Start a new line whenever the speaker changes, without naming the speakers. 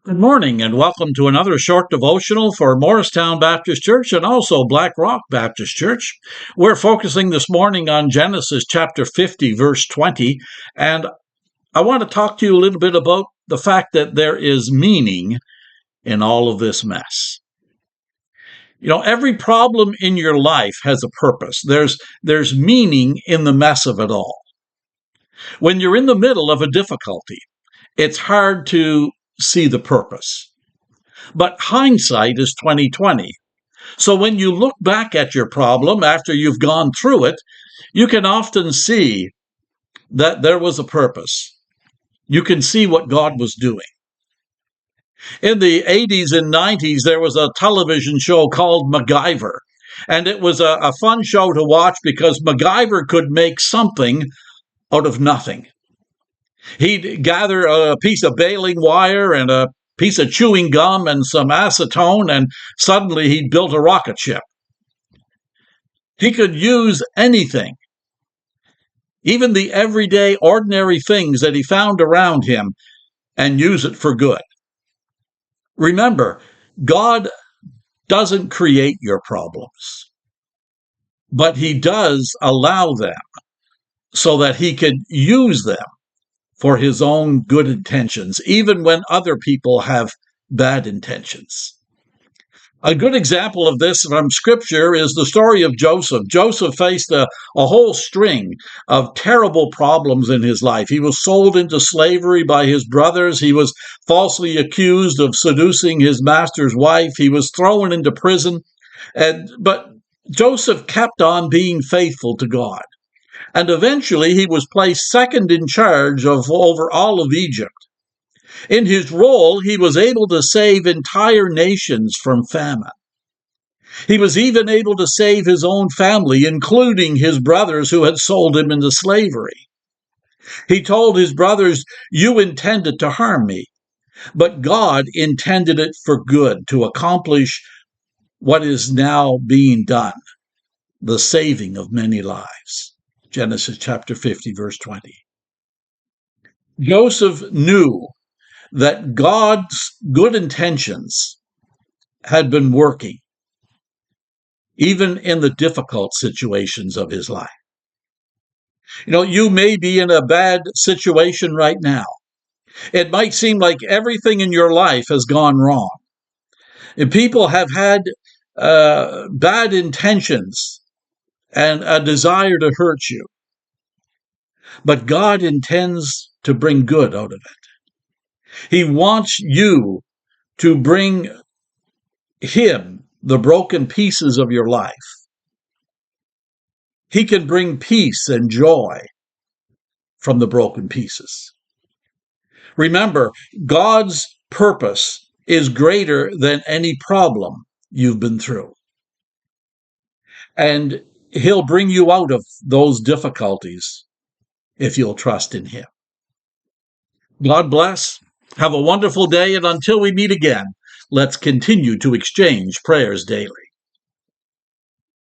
Good morning, and welcome to another short devotional for Morristown Baptist Church and also Black Rock Baptist Church. We're focusing this morning on Genesis chapter 50, verse 20, and I want to talk to you a little bit about the fact that there is meaning in all of this mess. Every problem in your life has a purpose. There's meaning in the mess of it all. When you're in the middle of a difficulty, it's hard to see the purpose. But hindsight is 2020. So when you look back at your problem after you've gone through it, you can often see that there was a purpose. You can see what God was doing. In the 80s and 90s, there was a television show called MacGyver. And it was a fun show to watch because MacGyver could make something out of nothing. He'd gather a piece of baling wire and a piece of chewing gum and some acetone, and suddenly he'd built a rocket ship. He could use anything, even the everyday, ordinary things that he found around him, and use it for good. Remember, God doesn't create your problems, but he does allow them so that he can use them for his own good intentions, even when other people have bad intentions. A good example of this from Scripture is the story of Joseph. Joseph faced a whole string of terrible problems in his life. He was sold into slavery by his brothers. He was falsely accused of seducing his master's wife. He was thrown into prison. But Joseph kept on being faithful to God. And eventually he was placed second in charge of over all of Egypt. In his role, he was able to save entire nations from famine. He was even able to save his own family, including his brothers who had sold him into slavery. He told his brothers, "You intended to harm me, but God intended it for good to accomplish what is now being done, the saving of many lives." Genesis chapter 50, verse 20. Joseph knew that God's good intentions had been working, even in the difficult situations of his life. You may be in a bad situation right now. It might seem like everything in your life has gone wrong. And people have had bad intentions and a desire to hurt you. But God intends to bring good out of it. He wants you to bring Him the broken pieces of your life. He can bring peace and joy from the broken pieces. Remember, God's purpose is greater than any problem you've been through. And He'll bring you out of those difficulties if you'll trust in Him. God bless. Have a wonderful day, and until we meet again, let's continue to exchange prayers daily.